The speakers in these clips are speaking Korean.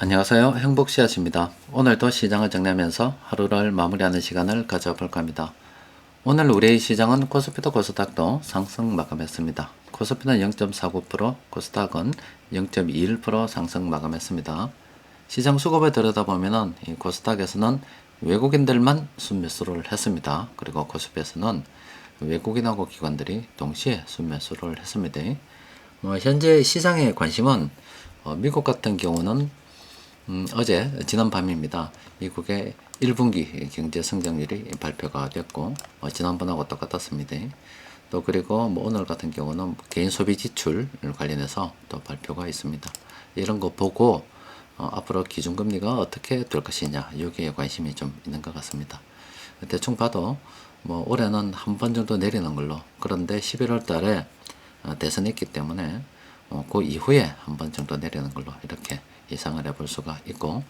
안녕하세요. 행복씨앗입니다. 오늘도 시장을 정리하면서 하루를 마무리하는 시간을 가져볼까 합니다. 오늘 우리의 시장은 코스피도 코스닥도 상승 마감했습니다. 코스피는 0.49%, 코스닥은 0.21% 상승 마감했습니다. 시장 수급을 들여다보면 이 코스닥에서는 외국인들만 순매수를 했습니다. 그리고 코스피에서는 외국인하고 기관들이 동시에 순매수를 했습니다. 현재 시장의 관심은 미국 같은 경우는 어제 지난 밤입니다. 미국의 1분기 경제 성장률이 발표가 됐고 지난번하고 똑같았습니다. 또 그리고 오늘 같은 경우는 개인 소비 지출 관련해서 또 발표가 있습니다. 이런 거 보고 앞으로 기준금리가 어떻게 될 것이냐 여기에 관심이 좀 있는 것 같습니다. 대충 봐도 올해는 한 번 정도 내리는 걸로, 그런데 11월 달에 대선이 있기 때문에 그 이후에 한 번 정도 내리는 걸로 이렇게 예상을 해볼 수가 있고,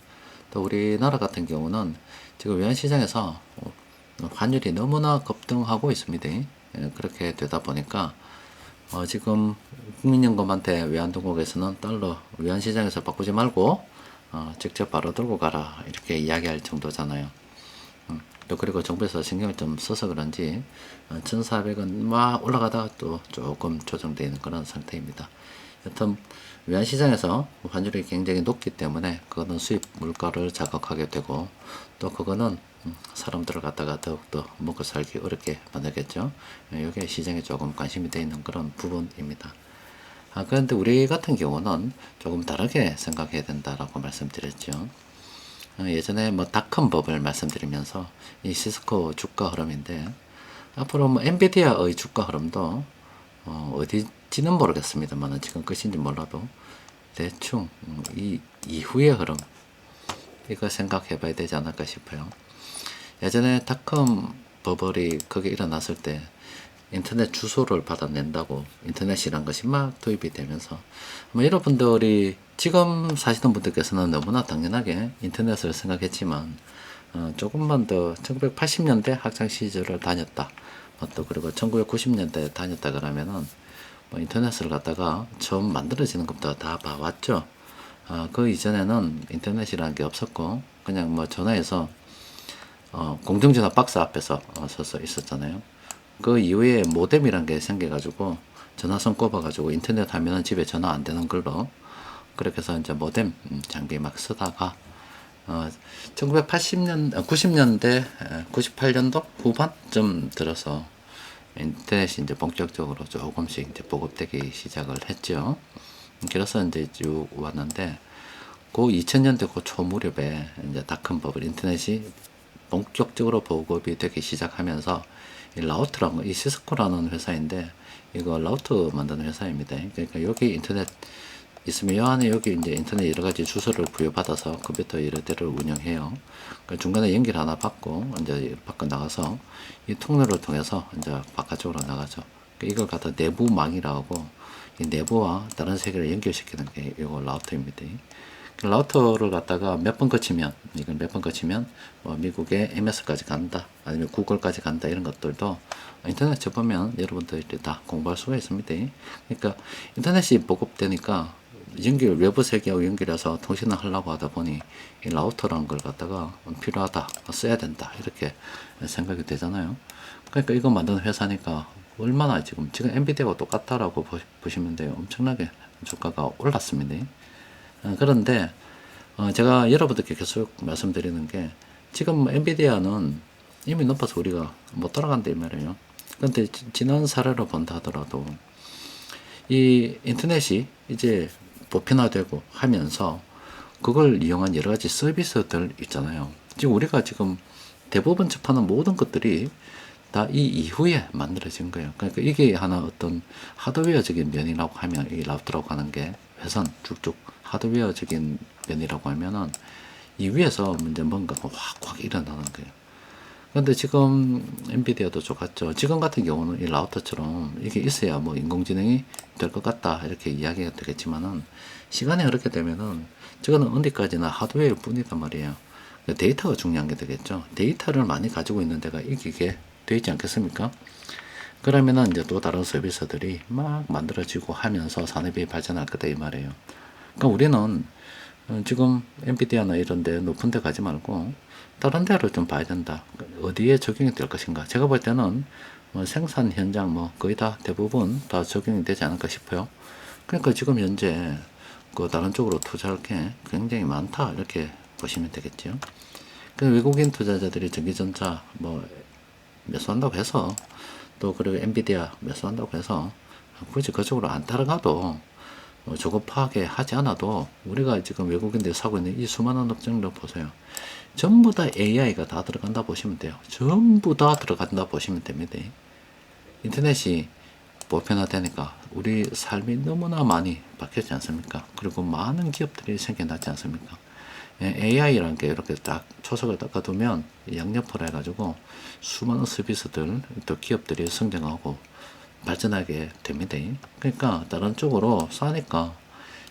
또 우리나라 같은 경우는 지금 외환시장에서 환율이 너무나 급등하고 있습니다. 그렇게 되다 보니까 지금 국민연금한테 외환당국에서는 달러 외환시장에서 바꾸지 말고 직접 바로 들고 가라 이렇게 이야기할 정도잖아요. 또 그리고 정부에서 신경을 좀 써서 그런지 1,400원 막 올라가다가 또 조금 조정되어 있는 그런 상태입니다. 여튼 외환시장에서 환율이 굉장히 높기 때문에 그거는 수입 물가를 자극하게 되고, 또 그거는 사람들을 갖다가 더욱더 먹고 살기 어렵게 만들겠죠. 이게 시장에 조금 관심이 되어 있는 그런 부분입니다. 그런데 우리 같은 경우는 조금 다르게 생각해야 된다라고 말씀드렸죠. 예전에 닷컴 법을 말씀드리면서 이 시스코 주가 흐름인데, 앞으로 엔비디아의 주가 흐름도 어디지는 모르겠습니다만 지금 끝인지 몰라도 대충 이 이후의 흐름 이거 생각해 봐야 되지 않을까 싶어요. 예전에 닷컴 버블이 그게 일어났을 때 인터넷 주소를 받아낸다고 인터넷이란 것이 막 도입이 되면서 여러분들이 지금 사시는 분들께서는 너무나 당연하게 인터넷을 생각했지만 조금만 더 1980년대 학창 시절을 다녔다, 또 그리고 1990년대 다녔다 그러면은 인터넷을 갖다가 처음 만들어지는 것부터 다 봐왔죠. 그 이전에는 인터넷이라는 게 없었고 그냥 전화해서 공중전화 박스 앞에서 서서 있었잖아요. 그 이후에 모뎀이란 게 생겨가지고 전화선 꼽아가지고 인터넷 하면은 집에 전화 안 되는 걸로, 그렇게 해서 이제 모뎀 장비 막 쓰다가 90년대 98년도 후반쯤 들어서 인터넷이 이제 본격적으로 조금씩 이제 보급되기 시작을 했죠. 그래서 이제 쭉 왔는데 그 2000년대 그 초 무렵에 이제 닷컴 버블 인터넷이 본격적으로 보급이 되기 시작하면서 이 라우터라는 이 시스코라는 회사인데 이거 라우터 만드는 회사입니다. 그러니까 여기 인터넷 있으면 요 안에 여기 이제 인터넷 여러 가지 주소를 부여받아서 컴퓨터 여러 대를 운영해요. 그 중간에 연결 하나 받고 이제 밖에 나가서 이 통로를 통해서 이제 바깥쪽으로 나가죠. 이걸 갖다 내부망이라고 이 내부와 다른 세계를 연결시키는 게 이거 라우터입니다. 라우터를 갖다가 몇 번 거치면, 이걸 몇 번 거치면 미국의 MS까지 간다, 아니면 구글까지 간다, 이런 것들도 인터넷 접하면 여러분들이 다 공부할 수가 있습니다. 그러니까 인터넷이 보급되니까 외부 세계하고 연결해서 통신을 하려고 하다 보니 이 라우터라는 걸 갖다가 필요하다, 써야 된다, 이렇게 생각이 되잖아요. 그러니까 이거 만드는 회사니까 얼마나 지금 엔비디아가 똑같다라고 보시면 돼요. 엄청나게 주가가 올랐습니다. 그런데 제가 여러분들께 계속 말씀드리는 게, 지금 엔비디아는 이미 높아서 우리가 못 따라간다 이 말이에요. 그런데 지난 사례로 본다 하더라도 이 인터넷이 이제 보편화되고 하면서 그걸 이용한 여러 가지 서비스들 있잖아요. 지금 우리가 지금 대부분 접하는 모든 것들이 다 이 이후에 만들어진 거예요. 그러니까 이게 하나 어떤 하드웨어적인 면이라고 하면, 이 라우터라고 하는 게 회선 쭉쭉 하드웨어적인 면이라고 하면은 이 위에서 문제 뭔가가 확 일어나는 거예요. 그런데 지금 엔비디아도 똑같죠. 지금 같은 경우는 이 라우터처럼 이게 있어야 인공지능이 될 것 같다 이렇게 이야기가 되겠지만은, 시간이 흐르게 되면은 저거는 언제까지나 하드웨어 뿐이단 말이에요. 데이터가 중요한 게 되겠죠. 데이터를 많이 가지고 있는 데가 이기게 되지 않겠습니까? 그러면은 이제 또 다른 서비스들이 막 만들어지고 하면서 산업이 발전할 거다 이 말이에요. 그러니까 우리는 지금 엔비디아나 이런 데 높은 데 가지 말고 다른 데로 좀 봐야 된다. 어디에 적용이 될 것인가. 제가 볼 때는 뭐 생산 현장 뭐 거의 다 대부분 다 적용이 되지 않을까 싶어요. 그러니까 지금 현재 그 다른 쪽으로 투자할 게 굉장히 많다 이렇게 보시면 되겠죠. 그 외국인 투자자들이 전기전자 뭐 매수한다고 해서 또 그리고 엔비디아 매수한다고 해서 굳이 그쪽으로 안 따라가도 조급하게 하지 않아도 우리가 지금 외국인들이 사고 있는 이 수많은 업종들 보세요. 전부 다 AI가 다 들어간다 보시면 돼요. 전부 다 들어간다 보시면 됩니다. 인터넷이 보편화되니까 우리 삶이 너무나 많이 바뀌었지 않습니까? 그리고 많은 기업들이 생겨났지 않습니까? AI라는 게 이렇게 딱 초석을 닦아두면 양옆으로 해가지고 수많은 서비스들 또 기업들이 성장하고 발전하게 됩니다. 그러니까 다른 쪽으로 싸니까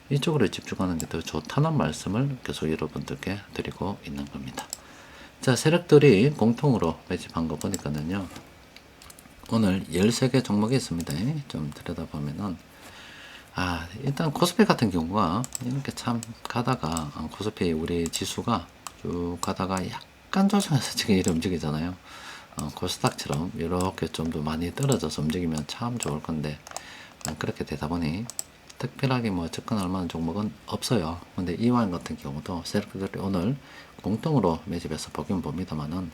이쪽으로 집중하는 게 더 좋다는 말씀을 계속 여러분들께 드리고 있는 겁니다. 자, 세력들이 공통으로 매집한 거 보니까는요. 오늘 13개 종목이 있습니다. 좀 들여다보면은 일단 코스피 같은 경우가 이렇게 참 가다가 코스피 우리 지수가 쭉 가다가 약간 조정해서 지금 이렇게 움직이잖아요. 코스닥처럼 이렇게 좀 더 많이 떨어져서 움직이면 참 좋을 건데 그렇게 되다 보니 특별하게 뭐 접근할 만한 종목은 없어요. 근데 이완 같은 경우도 세력들이 오늘 공통으로 매집해서 보긴 봅니다만은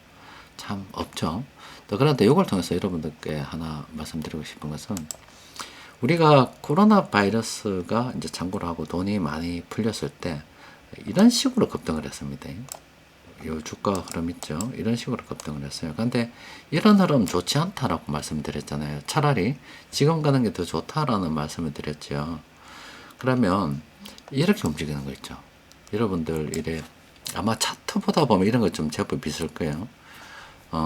참 없죠. 또 그런데 이걸 통해서 여러분들께 하나 말씀드리고 싶은 것은 우리가 코로나 바이러스가 이제 창궐을 하고 돈이 많이 풀렸을 때 이런 식으로 급등을 했습니다. 요 주가 흐름 있죠. 이런 식으로 급등을 했어요. 근데 이런 흐름 좋지 않다라고 말씀드렸잖아요. 차라리 지금 가는 게 더 좋다라는 말씀을 드렸죠. 그러면 이렇게 움직이는 거 있죠. 여러분들 이래 아마 차트보다 보면 이런 거 좀 제법 있을 거예요.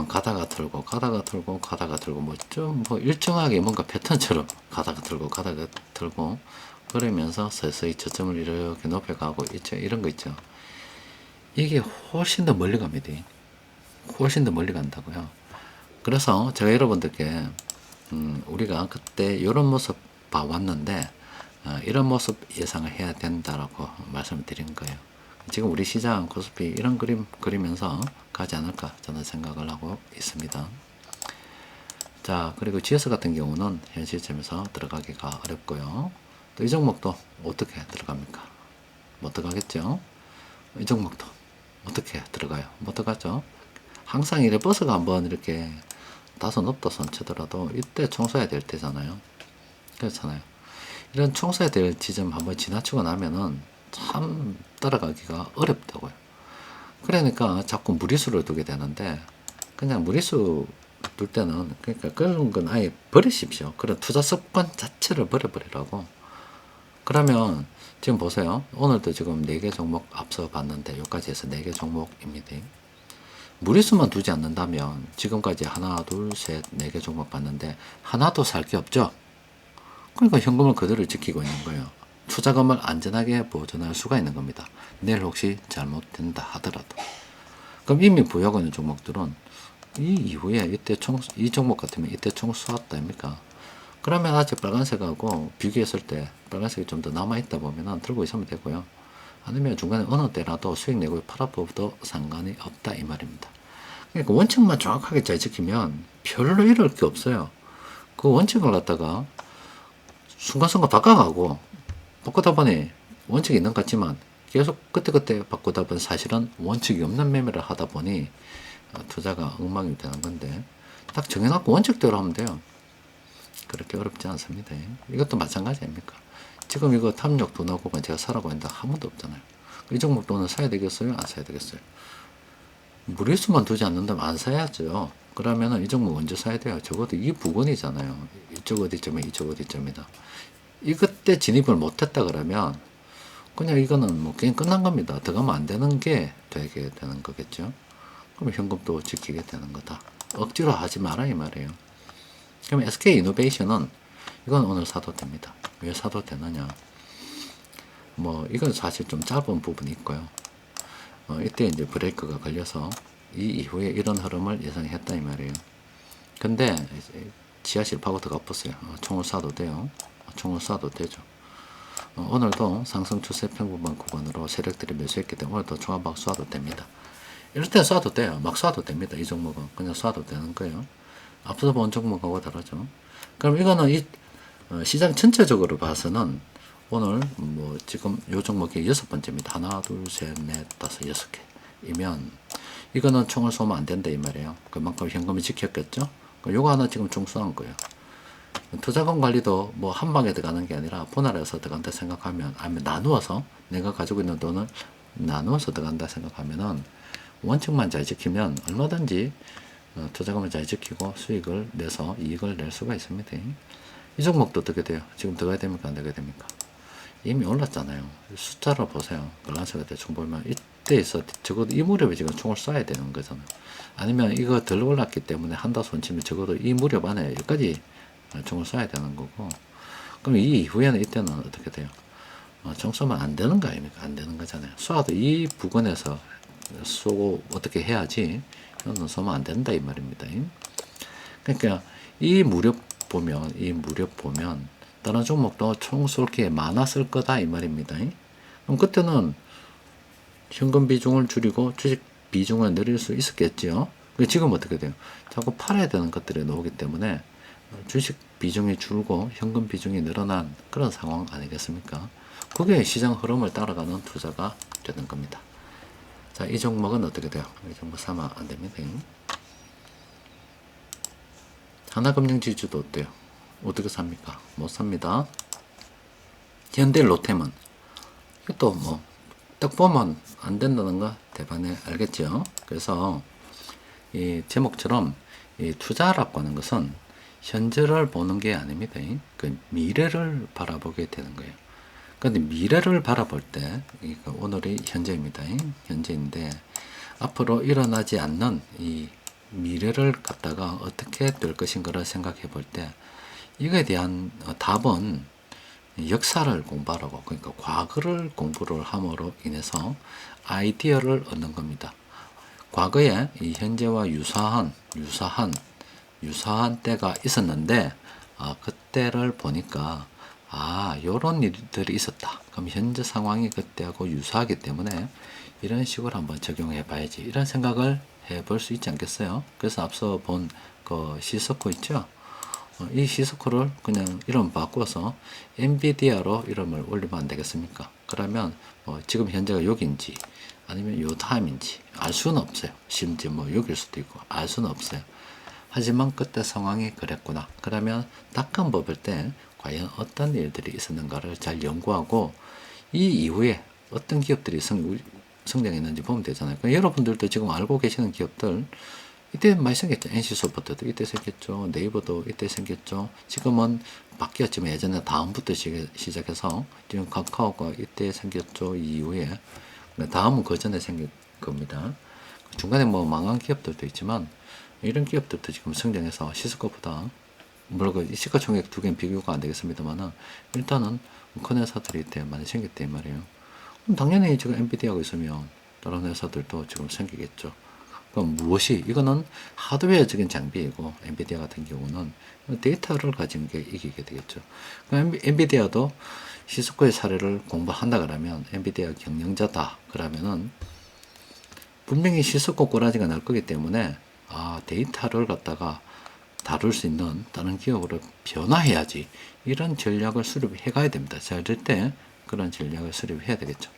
가다가 들고 가다가 들고 가다가 들고 뭐 좀 뭐 일정하게 뭔가 패턴처럼 가다가 들고 가다가 들고 그러면서 서서히 저점을 이렇게 높여가고 있죠. 이런 거 있죠. 이게 훨씬 더 멀리 갑니다. 훨씬 더 멀리 간다고요. 그래서 제가 여러분들께 우리가 그때 이런 모습 봐왔는데 이런 모습 예상을 해야 된다라고 말씀을 드린 거예요. 지금 우리 시장 코스피 이런 그림 그리면서 가지 않을까 저는 생각을 하고 있습니다. 자, 그리고 GS 같은 경우는 현 시점에서 들어가기가 어렵고요. 또 이 종목도 어떻게 들어갑니까? 못 들어가겠죠? 이 종목도 어떻게 들어가요? 못 들어가죠? 항상 이래 버스가 한번 이렇게 다소 높다 손 치더라도 이때 총 쏴야 될 때잖아요. 그렇잖아요. 이런 총 쏴야 될 지점 한번 지나치고 나면은 참 따라가기가 어렵다고요. 그러니까 자꾸 무리수를 두게 되는데 그냥 무리수 둘 때는 그러니까 그런 건 아예 버리십시오. 그런 투자 습관 자체를 버려버리라고. 그러면 지금 보세요. 오늘도 지금 4개 종목 앞서 봤는데 여기까지 해서 4개 종목입니다. 무리수만 두지 않는다면 지금까지 하나, 둘, 셋, 4개 종목 봤는데 하나도 살 게 없죠. 그러니까 현금을 그대로 지키고 있는 거예요. 투자금을 안전하게 보존할 수가 있는 겁니다. 내일 혹시 잘못된다 하더라도. 그럼 이미 보유하고 있는 종목들은 이 이후에 이때 이 종목 같으면 이때 총 쏘았다 입니까? 그러면 아직 빨간색하고 비교했을 때 빨간색이 좀 더 남아있다 보면 들고 있으면 되고요. 아니면 중간에 어느 때라도 수익 내고 팔아봐도 상관이 없다 이 말입니다. 그러니까 원칙만 정확하게 잘 지키면 별로 이럴 게 없어요. 그 원칙을 갖다가 순간순간 바꿔가고 바꾸다 보니 원칙이 있는 것 같지만 계속 그때그때 바꾸다 보니 사실은 원칙이 없는 매매를 하다 보니 투자가 엉망이 되는 건데 딱 정해놓고 원칙대로 하면 돼요. 그렇게 어렵지 않습니다. 이것도 마찬가지 아닙니까? 지금 이거 탐욕 돈 나고만 제가 사라고 했는데 한 번도 없잖아요. 이 종목 돈은 사야 되겠어요? 안 사야 되겠어요? 무리수만 두지 않는다면 안 사야죠. 그러면은 이 종목 언제 사야 돼요? 적어도 이 부분이잖아요. 이쪽 어디점에 이쪽 어디점이다. 이것 때 진입을 못했다 그러면 그냥 이거는 뭐 게임 끝난 겁니다. 들어가면 안 되는 게 되게 되는 거겠죠. 그럼 현금도 지키게 되는 거다. 억지로 하지 마라 이 말이에요. 그럼 SK 이노베이션은 이건 오늘 사도 됩니다. 왜 사도 되느냐? 뭐 이건 사실 좀 짧은 부분이 있고요. 이때 이제 브레이크가 걸려서 이 이후에 이런 흐름을 예상했다 이 말이에요. 근데 지하실 파고드가 없었어요. 총을 쏴도 돼요. 총을 쏴도 되죠. 오늘도 상승 추세 평균선 구간으로 세력들이 매수했기 때문에 오늘도 종합막 쏴도 됩니다. 이럴 때 쏴도 돼요. 막 쏴도 됩니다. 이 종목은 그냥 쏴도 되는 거예요. 앞서 본 종목하고 다르죠. 그럼 이거는 시장 전체적으로 봐서는 오늘 뭐 지금 요 종목이 6번째입니다. 하나, 둘, 셋, 넷, 다섯, 6개이면 이거는 총을 쏘면 안 된다 이 말이에요. 그만큼 현금이 지켰겠죠. 요거 하나 지금 총 쏘는 거예요. 투자금 관리도 뭐 한 방에 들어가는 게 아니라 분할해서 들어간다 생각하면, 아니면 나누어서 내가 가지고 있는 돈을 나누어서 들어간다 생각하면은 원칙만 잘 지키면 얼마든지 투자금을 잘 지키고 수익을 내서 이익을 낼 수가 있습니다. 이 종목도 어떻게 돼요? 지금 들어가야 됩니까? 안 들어가야 됩니까? 이미 올랐잖아요. 숫자를 보세요. 밸런스가 대충 보면 이때에서 적어도 이 무렵에 지금 총을 쏴야 되는 거잖아요. 아니면 이거 덜 올랐기 때문에 한다 손치면 적어도 이 무렵 안에 여기까지 총을 쏴야 되는 거고, 그럼 이 이후에는 이때는 어떻게 돼요? 총 쏘면 안 되는 거 아닙니까? 안 되는 거잖아요. 쏴도 이 부근에서 쏘고 어떻게 해야지, 이거는 쏘면 안 된다 이 말입니다. 그러니까 이 무렵 보면 다른 종목도 총 쏠 게 많았을 거다 이 말입니다. 그럼 그때는 현금 비중을 줄이고 주식 비중을 늘릴 수 있었겠죠. 지금 어떻게 돼요? 자꾸 팔아야 되는 것들이 나오기 때문에 주식 비중이 줄고 현금 비중이 늘어난 그런 상황 아니겠습니까? 그게 시장 흐름을 따라가는 투자가 되는 겁니다. 자, 이 종목은 어떻게 돼요? 이 종목 사면 안 됩니다. 하나금융지주도 어때요? 어떻게 삽니까? 못 삽니다. 현대 롯데만 이것도 뭐 딱 보면 안 된다는 거 대반에 알겠죠? 그래서 이 제목처럼 이 투자라고 하는 것은 현재를 보는 게 아닙니다. 그 미래를 바라보게 되는 거예요. 그런데 미래를 바라볼 때 오늘이 현재입니다. 현재인데 앞으로 일어나지 않는 이 미래를 갖다가 어떻게 될 것인가를 생각해 볼 때 이거에 대한 답은 역사를 공부하라고, 그러니까 과거를 공부를 함으로 인해서 아이디어를 얻는 겁니다. 과거에 이 현재와 유사한 때가 있었는데 그때를 보니까 요런 일들이 있었다. 그럼 현재 상황이 그때하고 유사하기 때문에 이런 식으로 한번 적용해 봐야지, 이런 생각을 해볼 수 있지 않겠어요? 그래서 앞서 본 그 시스코 있죠? 이 시스코를 그냥 이름 바꿔서 엔비디아로 이름을 올리면 안 되겠습니까? 그러면 지금 현재가 여기인지 아니면 요 다음인지 알 수는 없어요. 심지어 뭐 여기일 수도 있고 알 수는 없어요. 하지만 그때 상황이 그랬구나. 그러면 닷컴 버블 때 과연 어떤 일들이 있었는가를 잘 연구하고 이 이후에 어떤 기업들이 성장했는지 보면 되잖아요. 그러니까 여러분들도 지금 알고 계시는 기업들 이때 많이 생겼죠. NC소프트도 이때 생겼죠. 네이버도 이때 생겼죠. 지금은 바뀌었지만 예전에 다음부터 시작해서 지금 카카오가 이때 생겼죠. 이후에 다음은 그 전에 생긴 겁니다. 중간에 뭐 망한 기업들도 있지만 이런 기업들도 지금 성장해서 시스코보다, 물론 그 시가총액 두 개는 비교가 안 되겠습니다만은 일단은 큰 회사들이 이때 많이 생겼단 말이에요. 그럼 당연히 지금 엔비디아가 있으면 다른 회사들도 지금 생기겠죠. 그럼 무엇이, 이거는 하드웨어적인 장비이고 엔비디아 같은 경우는 데이터를 가진 게 이기게 되겠죠. 그럼 엔비디아도 시스코의 사례를 공부한다 그러면 엔비디아 경영자다 그러면은 분명히 시스코 꼬라지가 날 거기 때문에 데이터를 갖다가 다룰 수 있는 다른 기업으로 변화해야지, 이런 전략을 수립해 가야 됩니다. 잘 될 때 그런 전략을 수립해야 되겠죠.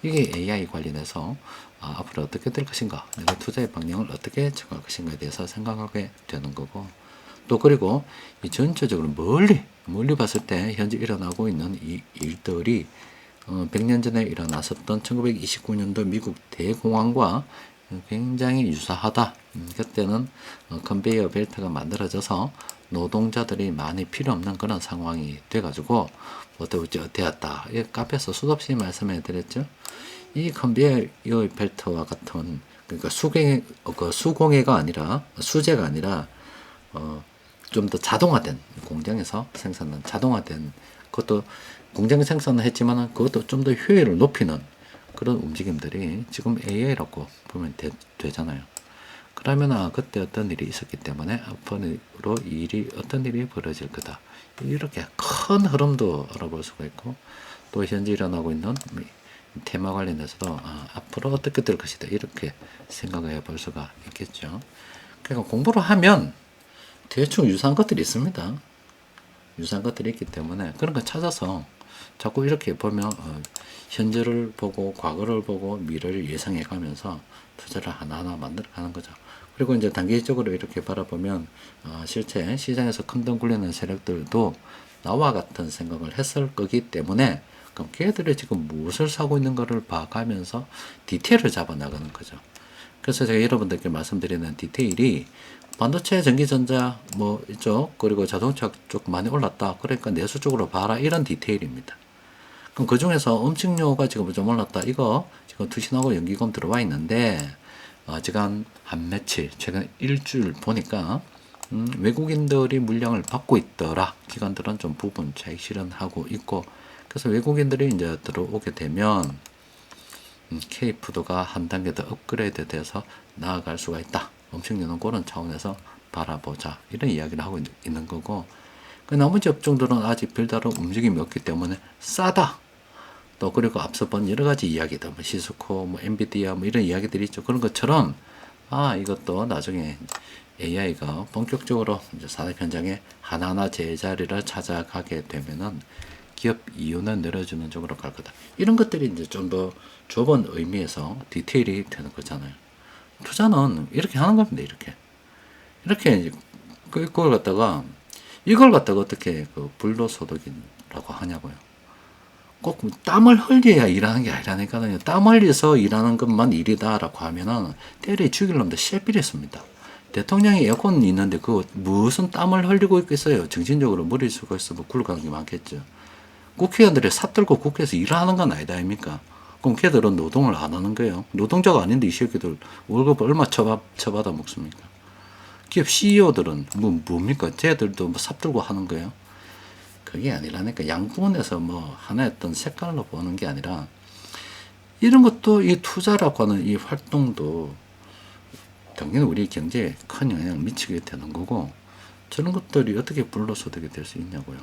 이게 AI 관련해서 앞으로 어떻게 될 것인가, 내가 투자의 방향을 어떻게 정할 것인가에 대해서 생각하게 되는 거고, 또 그리고 이 전체적으로 멀리 봤을 때 현재 일어나고 있는 이 일들이 100년 전에 일어났었던 1929년도 미국 대공황과 굉장히 유사하다. 그때는 컨베이어 벨트가 만들어져서 노동자들이 많이 필요 없는 그런 상황이 돼가지고 되었다. 카페에서 수없이 말씀해 드렸죠. 이 컨베이어 벨트와 같은, 그러니까 수공예가 아니라 수제가 아니라 좀 더 자동화된, 공장에서 생산한 자동화된, 그것도 공장 생산을 했지만 그것도 좀 더 효율을 높이는 그런 움직임들이 지금 AI라고 보면 되잖아요. 그러면 그때 어떤 일이 있었기 때문에 앞으로 어떤 일이 벌어질 거다. 이렇게 큰 흐름도 알아볼 수가 있고, 또 현재 일어나고 있는 테마 관련해서도 앞으로 어떻게 될 것이다 이렇게 생각을 해볼 수가 있겠죠. 그러니까 공부를 하면 대충 유사한 것들이 있습니다. 유사한 것들이 있기 때문에 그런 거 찾아서 자꾸 이렇게 보면 현재를 보고 과거를 보고 미래를 예상해 가면서 투자를 하나하나 만들어 가는 거죠. 그리고 이제 단기적으로 이렇게 바라보면 실제 시장에서 큰돈 굴리는 세력들도 나와 같은 생각을 했을 거기 때문에 그럼 걔들이 지금 무엇을 사고 있는 거를 봐가면서 디테일을 잡아 나가는 거죠. 그래서 제가 여러분들께 말씀드리는 디테일이 반도체, 전기전자 뭐 이쪽 그리고 자동차 쪽 많이 올랐다. 그러니까 내수 쪽으로 봐라 이런 디테일입니다. 그럼 그 중에서 음식료가 지금 좀 올랐다. 이거 지금 투신하고 연기금 들어와 있는데 지금 한 며칠 최근 일주일 보니까 외국인들이 물량을 받고 있더라. 기관들은 좀 부분 차익 실현하고 있고 그래서 외국인들이 이제 들어오게 되면 K푸드가 한 단계 더 업그레이드 돼서 나아갈 수가 있다. 음식료는 그런 차원에서 바라보자. 이런 이야기를 하고 있는 거고 그 나머지 업종들은 아직 별다른 움직임이 없기 때문에 싸다. 또 그리고 앞서 본 여러 가지 이야기들 뭐 시스코 뭐 엔비디아 뭐 이런 이야기들이 있죠. 그런 것처럼 이것도 나중에 AI가 본격적으로 이제 산업 현장에 하나하나 제자리를 찾아가게 되면은 기업 이윤을 내려주는 쪽으로 갈 거다. 이런 것들이 이제 좀 더 좁은 의미에서 디테일이 되는 거잖아요. 투자는 이렇게 하는 겁니다. 이렇게 그걸 갖다가 이걸 갖다가 어떻게 그 불로소득이라고 하냐고요. 꼭 땀을 흘려야 일하는 게 아니라니까요. 땀 흘려서 일하는 것만 일이다라고 하면은 때려 죽일 놈들 실비했습니다. 대통령이 에어컨 있는데 그 무슨 땀을 흘리고 있겠어요. 정신적으로 머리 쓰고 있으면 굴러가는 게 많겠죠. 국회의원들이 삽들고 국회에서 일하는 건 아니다 아닙니까? 그럼 걔들은 노동을 안 하는 거예요. 노동자가 아닌데 이 새끼들 월급 얼마 처받아 먹습니까? 기업 CEO들은 뭡니까? 쟤들도 뭐 삽들고 하는 거예요. 그게 아니라니까 양분에서 뭐 하나의 어떤 색깔로 보는 게 아니라 이런 것도 이 투자라고 하는 이 활동도 당연히 우리 경제에 큰 영향을 미치게 되는 거고 저런 것들이 어떻게 불로소득이 될 수 있냐고요.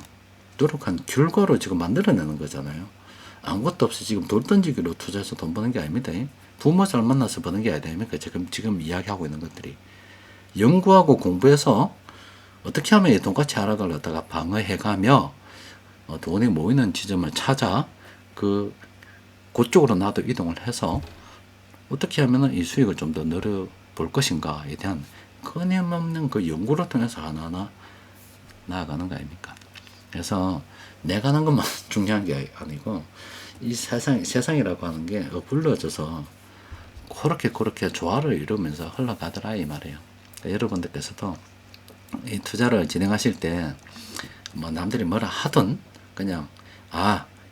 노력한 결과로 지금 만들어내는 거잖아요. 아무것도 없이 지금 돌 던지기로 투자해서 돈 버는 게 아닙니다. 부모 잘 만나서 버는 게 아닙니까? 지금 이야기하고 있는 것들이. 연구하고 공부해서 어떻게 하면 돈같이 하락을 갖다가 방어해가며 돈이 모이는 지점을 찾아 그쪽으로 나도 이동을 해서 어떻게 하면 이 수익을 좀 더 늘어볼 것인가에 대한 끊임없는 그 연구를 통해서 하나하나 나아가는 거 아닙니까? 그래서 내가 하는 것만 중요한 게 아니고 이 세상이라고 하는 게 불러져서 그렇게 조화를 이루면서 흘러가더라 이 말이에요. 그러니까 여러분들께서도 이 투자를 진행하실 때 뭐 남들이 뭐라 하든 그냥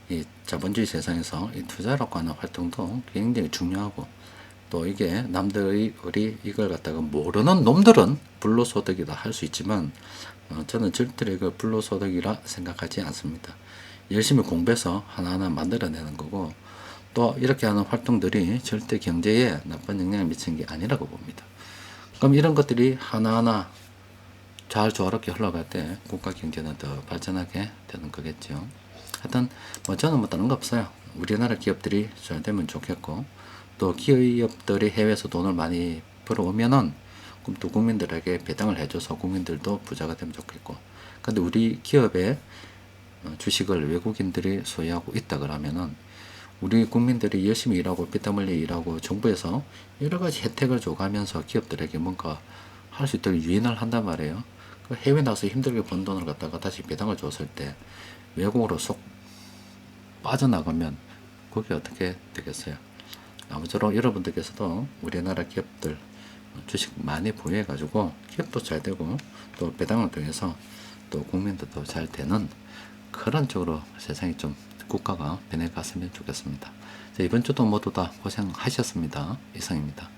이 자본주의 세상에서 이 투자라고 하는 활동도 굉장히 중요하고 또 이게 남들이 이걸 갖다가 모르는 놈들은 불로소득이다 할 수 있지만 저는 절대로 이걸 불로소득이라 생각하지 않습니다. 열심히 공부해서 하나하나 만들어내는 거고 또 이렇게 하는 활동들이 절대 경제에 나쁜 영향을 미치는 게 아니라고 봅니다. 그럼 이런 것들이 하나하나 잘 조화롭게 흘러갈 때 국가 경제는 더 발전하게 되는 거겠죠. 하여튼 저는 뭐 다른 거 없어요. 우리나라 기업들이 잘 되면 좋겠고 또 기업들이 해외에서 돈을 많이 벌어오면은 그럼 또 국민들에게 배당을 해줘서 국민들도 부자가 되면 좋겠고 근데 우리 기업의 주식을 외국인들이 소유하고 있다 그러면은 우리 국민들이 열심히 일하고 피땀 흘려 일하고 정부에서 여러 가지 혜택을 줘가면서 기업들에게 뭔가 할 수 있도록 유인을 한단 말이에요. 그 해외 나가서 힘들게 번 돈을 갖다가 다시 배당을 줬을 때 외국으로 쏙 빠져나가면 그게 어떻게 되겠어요? 아무쪼록 여러분들께서도 우리나라 기업들 주식 많이 보유해 가지고 기업도 잘 되고 또 배당을 통해서 또 국민들도 잘 되는 그런 쪽으로 세상이 좀 국가가 변해갔으면 좋겠습니다. 이번 주도 모두 다 고생하셨습니다. 이상입니다.